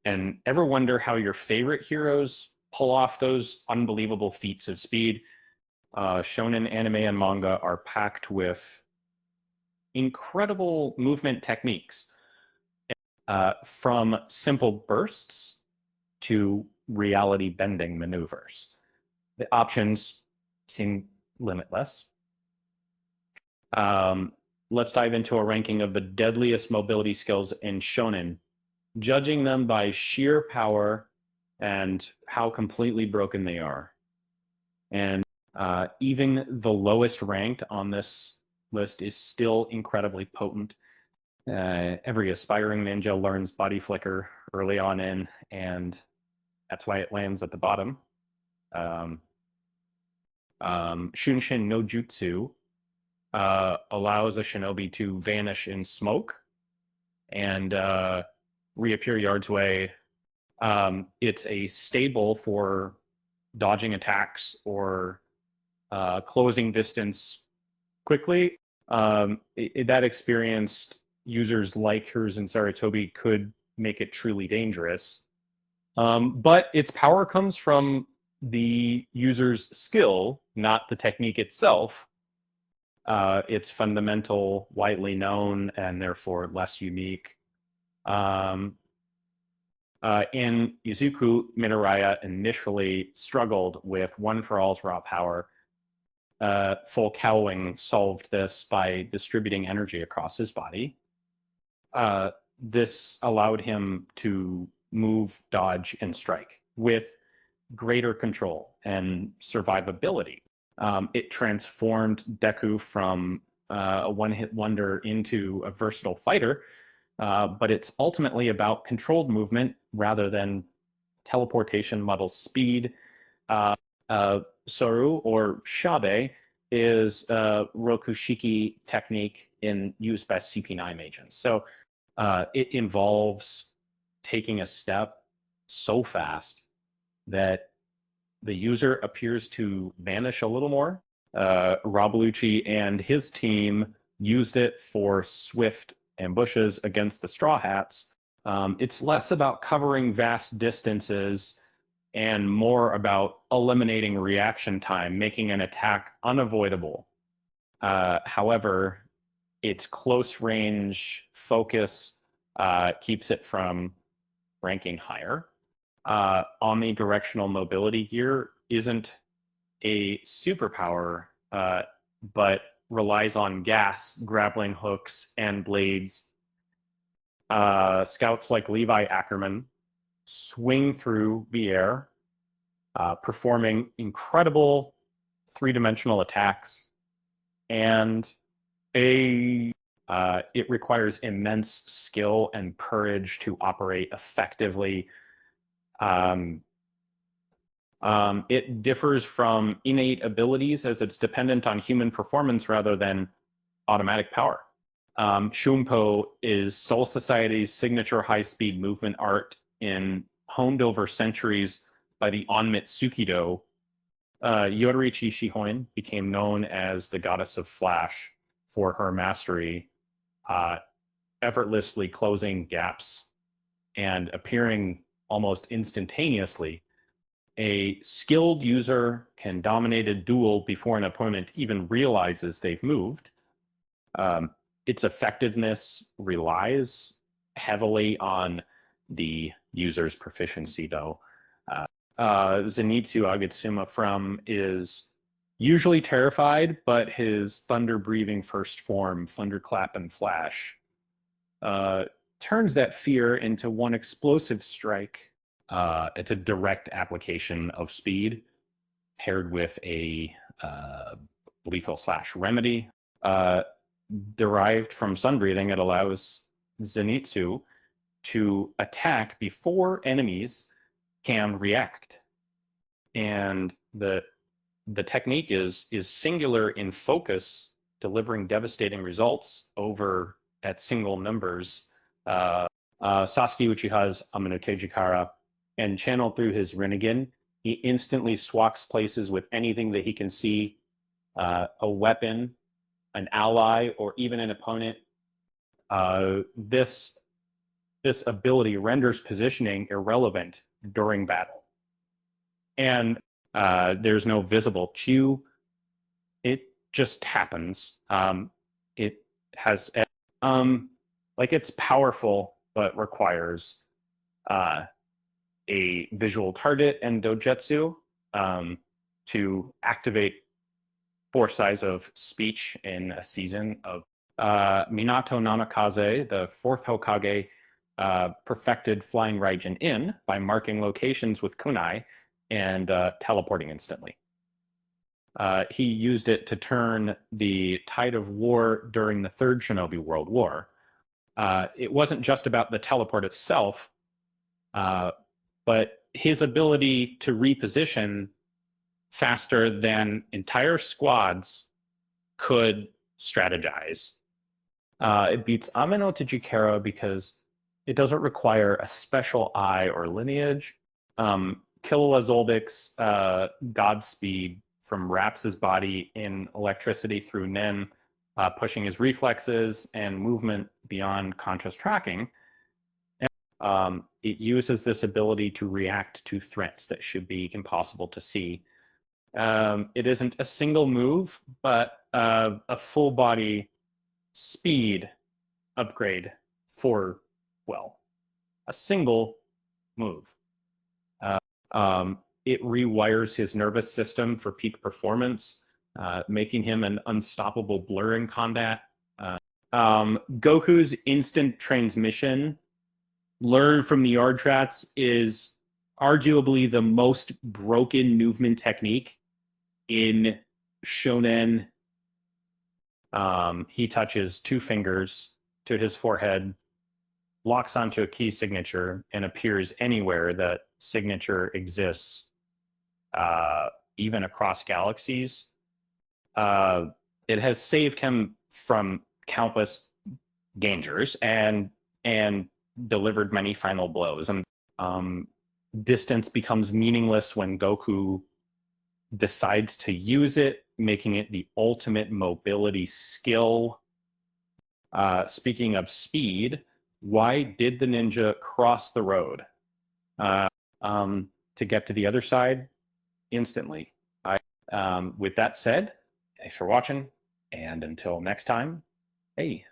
And ever wonder how your favorite heroes pull off those unbelievable feats of speed? Shonen anime and manga are packed with incredible movement techniques, from simple bursts to reality bending maneuvers. The options seem limitless. Um, let's dive into a ranking of the deadliest mobility skills in Shonen, judging them by sheer power and how completely broken they are. And even the lowest ranked on this list is still incredibly potent. Every aspiring ninja learns body flicker early on in, and that's why it lands at the bottom. Um, Shunshin no Jutsu allows a shinobi to vanish in smoke and reappear yards away. It's a stable for dodging attacks or closing distance quickly. That experienced users like Hers and Saratobi could make it truly dangerous. But its power comes from the user's skill, not the technique itself. It's fundamental, widely known, and therefore less unique. Um, in Izuku, Minaraya initially struggled with One for All's raw power. Full Cowling solved this by distributing energy across his body. This allowed him to move, dodge, and strike with greater control and survivability. It transformed Deku from a one-hit wonder into a versatile fighter, but it's ultimately about controlled movement rather than teleportation muddles speed. Soru, or Shabe, is a Rokushiki technique used by CP9 agents. So it involves taking a step so fast that the user appears to vanish a little more. Rob Lucci and his team used it for swift ambushes against the Straw Hats. It's less about covering vast distances and more about eliminating reaction time, making an attack unavoidable. However, its close range focus keeps it from ranking higher. Omnidirectional mobility gear isn't a superpower, but relies on gas, grappling hooks, and blades. Scouts like Levi Ackerman swing through the air, performing incredible three-dimensional attacks, and it requires immense skill and courage to operate effectively. It differs from innate abilities as it's dependent on human performance rather than automatic power. Shumpo is Soul Society's signature high-speed movement art honed over centuries by the Onmit Sukido. Yoruichi Shihoin became known as the Goddess of Flash for her mastery, effortlessly closing gaps and appearing almost instantaneously. A skilled user can dominate a duel before an opponent even realizes they've moved. Its effectiveness relies heavily on the user's proficiency, though. Zenitsu Agatsuma is usually terrified, but his thunder-breathing first form, Thunderclap and Flash, turns that fear into one explosive strike. It's a direct application of speed paired with a lethal slash remedy. Derived from sun breathing, it allows Zenitsu to attack before enemies can react. And the technique is singular in focus, delivering devastating results over at single numbers. Sasuke Uchiha's Amino Kejikara, and channeled through his Rinnegan, he instantly swaps places with anything that he can see, a weapon, an ally, or even an opponent. This this ability renders positioning irrelevant during battle. And there's no visible cue. It just happens. It has, like, it's powerful, but requires a visual target and dojutsu to activate 4 size of speech in a season of Minato Namikaze, the 4th Hokage, perfected flying Raijin in by marking locations with kunai and teleporting instantly. He used it to turn the tide of war during the Third Shinobi World War. It wasn't just about the teleport itself, but his ability to reposition faster than entire squads could strategize. It beats Ame no Tijikera because it doesn't require a special eye or lineage. Killua Zoldyck's Godspeed from wraps his body in electricity through Nen, pushing his reflexes and movement beyond conscious tracking. And, it uses this ability to react to threats that should be impossible to see. It isn't a single move, but a full body speed upgrade for, well, a single move. It rewires his nervous system for peak performance, making him an unstoppable blur in combat. Goku's instant transmission, learned from the Yardrats, is arguably the most broken movement technique in Shonen. He touches 2 fingers to his forehead, locks onto a key signature, and appears anywhere that signature exists, even across galaxies. It has saved him from countless dangers and delivered many final blows. And distance becomes meaningless when Goku decides to use it, making it the ultimate mobility skill. Speaking of speed, why did the ninja cross the road to get to the other side instantly? With that said, thanks for watching, and until next time, hey.